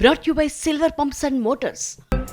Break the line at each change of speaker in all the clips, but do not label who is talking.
brought you by Silver Pumps and Motors.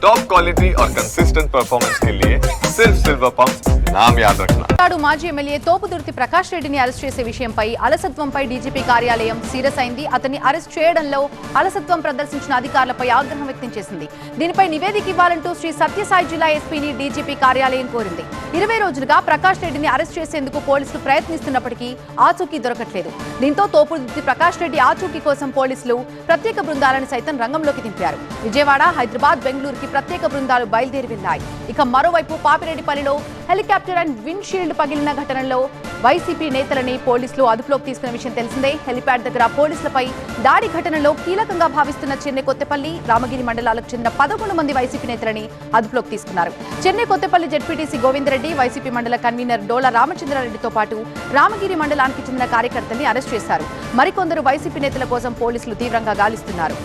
Top quality और consistent performance के लिए सिर्फ सिल्वर पंप्स नाम याद रखना.
మాజీ ఎమ్మెల్యే తోపుదుర్తి ప్రకాష్ రెడ్డిని అరెస్ట్ చేసే విషయంపై అలసత్వంపై డీజీపీ కార్యాలయం సీరియస్ అయింది. అతన్ని అరెస్ట్ చేయడంలో అలసత్వం ప్రదర్శించిన అధికారులపై ఆగ్రహం వ్యక్తం చేసింది. దీనిపై నివేదిక ఇవ్వాలంటూ శ్రీ సత్యసాయి జిల్లా ఎస్పీని డీజీపీ కార్యాలయం కోరింది. 20 రోజులుగా ప్రకాష్ రెడ్డిని అరెస్ట్ చేసేందుకు పోలీసులు ప్రయత్నిస్తున్నప్పటికీ ఆచూకీ దొరకట్లేదు. దీంతో తోపుదుర్తి ప్రకాష్ రెడ్డి ఆచూకీ కోసం పోలీసులు ప్రత్యేక బృందాలను సైతం రంగంలోకి దింపారు. విజయవాడ, హైదరాబాద్, బెంగళూరుకి ప్రత్యేక బృందాలు బయలుదేరి వెళ్లాయి. ఇక మరోవైపు పాపిరెడ్డిపల్లిలో హెలికాప్టర్ అండ్ విండ్షీల్డ్ పగిలిన ఘటనలో వైసీపీ నేతలని పోలీసులు అదుపులోకి తీసుకున్న విషయం తెలిసిందే. హెలిప్యాడ్ దగ్గర పోలీసులపై దాడి ఘటనలో కీలకంగా భావిస్తున్న చెన్నై కొత్తపల్లి, రామగిరి మండలాలకు చెందిన 11 మంది వైసీపీ నేతలని అదుపులోకి తీసుకున్నారు. చెన్నై కొత్తపల్లి జెడ్పీటీసీ గోవిందరెడ్డి, వైసీపీ మండల కన్వీనర్ డోలా రామచంద్రారెడ్డితో పాటు రామగిరి మండలానికి చెందిన కార్యకర్తల్ని అరెస్ట్ చేశారు. మరికొందరు వైసీపీ నేతల కోసం పోలీసులు తీవ్రంగా గాలిస్తున్నారు.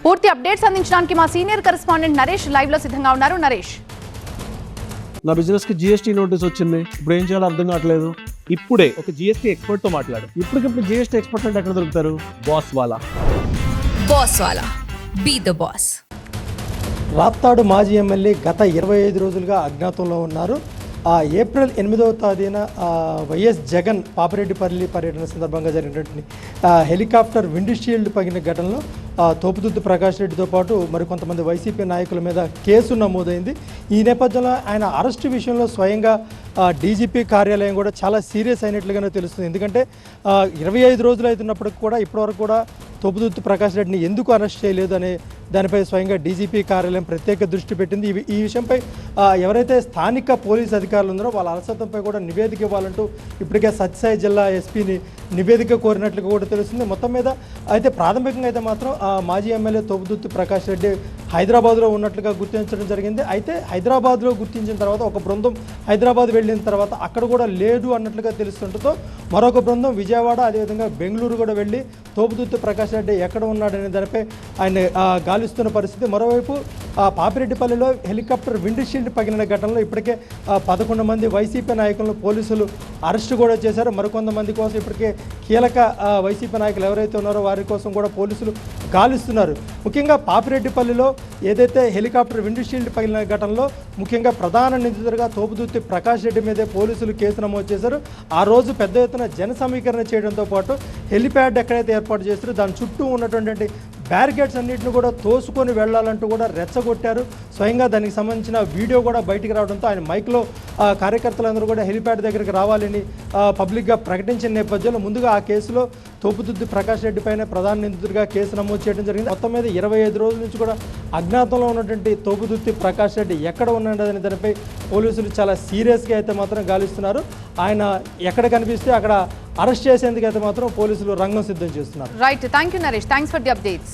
పూర్తి అప్డేట్స్ అందించడానికి మా సీనియర్ కరెస్పాండెంట్ నరేష్ లైవ్ లో సిద్ధంగా ఉన్నారు. నరేష్,
నా బిజినెస్ కి జిఎస్టీ నోటీస్ వచ్చింది. ఇప్పుడు ఏం చేయాలో అర్థం కావట్లేదు. ఇప్పుడే ఒక జిఎస్టీ ఎక్స్పర్ట్ తో మాట్లాడు. ఇప్పటికిప్పుడు జిఎస్టీ ఎక్స్పర్ట్ అంటే ఎక్కడ దొరుకుతారు? బాస్ వాలా
బీ ద బాస్.
రాప్తాడు మాజీ ఎమ్మెల్యే గత 25 రోజులుగా అజ్ఞాతంలో ఉన్నారు. ఏప్రిల్ 8వ తేదీన వైఎస్ జగన్ పాపిరెడ్డిపల్లి పర్యటన సందర్భంగా జరిగినటువంటి హెలికాప్టర్ విండ్షీల్డ్ పగిలిన ఘటనలో తోపుదుర్తి ప్రకాష్ రెడ్డితో పాటు మరికొంతమంది వైసీపీ నాయకుల మీద కేసు నమోదైంది. ఈ నేపథ్యంలో ఆయన అరెస్టు విషయంలో స్వయంగా డీజీపీ కార్యాలయం కూడా చాలా సీరియస్ అయినట్లుగానే తెలుస్తుంది. ఎందుకంటే 25 రోజులు అవుతున్నప్పటికి కూడా ఇప్పటివరకు కూడా తోపుదుర్తి ప్రకాష్ రెడ్డిని ఎందుకు అరెస్ట్ చేయలేదు అనే దానిపై స్వయంగా డీజీపీ కార్యాలయం ప్రత్యేక దృష్టి పెట్టింది. ఈ విషయంపై ఎవరైతే స్థానిక పోలీస్ అధికారులు ఉన్నారో వాళ్ళ అలసత్వంపై కూడా నివేదిక ఇవ్వాలంటూ ఇప్పటికే సత్యసాయి జిల్లా ఎస్పీని నివేదిక కోరినట్లుగా కూడా తెలుస్తుంది. మొత్తం మీద అయితే ప్రాథమికంగా అయితే మాత్రం మాజీ ఎమ్మెల్యే తోపుదుర్తి ప్రకాష్ రెడ్డి హైదరాబాద్లో ఉన్నట్లుగా గుర్తించడం జరిగింది. అయితే హైదరాబాద్లో గుర్తించిన తర్వాత ఒక బృందం హైదరాబాద్ వెళ్ళిన తర్వాత అక్కడ కూడా లేదు అన్నట్లుగా తెలుస్తుండటంతో మరొక బృందం విజయవాడ, అదేవిధంగా బెంగళూరు కూడా వెళ్ళి తోపుదుర్తి ప్రకాష్ రెడ్డి ఎక్కడ ఉన్నాడనే దానిపై ఆయన గాలిస్తున్న పరిస్థితి. మరోవైపు పాపిరెడ్డిపల్లిలో హెలికాప్టర్ విండ్షీల్డ్ పగిలిన ఘటనలో ఇప్పటికే 11 మంది వైసీపీ నాయకులను పోలీసులు అరెస్టు కూడా చేశారు. మరికొంతమంది కోసం ఇప్పటికే కీలక వైసీపీ నాయకులు ఎవరైతే ఉన్నారో వారి కోసం కూడా పోలీసులు గాలిస్తున్నారు. ముఖ్యంగా పాపిరెడ్డిపల్లిలో ఏదైతే హెలికాప్టర్ విండ్షీల్డ్ పగిలిన ఘటనలో ముఖ్యంగా ప్రధాన నిందితుడిగా తోపుదుర్తి ప్రకాష్ రెడ్డి మీదే పోలీసులు కేసు నమోదు చేశారు. ఆ రోజు పెద్ద ఎత్తున జన సమీకరణ చేయడంతో పాటు హెలిప్యాడ్ ఎక్కడైతే ఏర్పాటు చేస్తారో దాని చుట్టూ ఉన్నటువంటి బ్యారికేడ్స్ అన్నింటిని కూడా తోసుకొని వెళ్లాలంటూ కూడా రెచ్చగొట్టారు. స్వయంగా దానికి సంబంధించిన వీడియో కూడా బయటికి రావడంతో ఆయన మైక్లో కార్యకర్తలందరూ కూడా హెలిప్యాడ్ దగ్గరికి రావాలని పబ్లిక్గా ప్రకటించిన నేపథ్యంలో ముందుగా ఆ కేసులో తోపుదుర్తి ప్రకాష్ రెడ్డి పైన ప్రధాన నిందితుడిగా కేసు నమోదు చేయడం జరిగింది. మొత్తం మీద 25 రోజుల నుంచి కూడా అజ్ఞాతంలో ఉన్నటువంటి తోపుదుర్తి ప్రకాష్ రెడ్డి ఎక్కడ ఉన్నాడనే దానిపై పోలీసులు చాలా సీరియస్గా అయితే మాత్రం గాలిస్తున్నారు. ఆయన ఎక్కడ కనిపిస్తే అక్కడ అరెస్ట్ చేసేందుకు అయితే మాత్రం పోలీసులు రంగం సిద్ధం చేస్తున్నారు.
Right, thank you Naresh, thanks for the updates.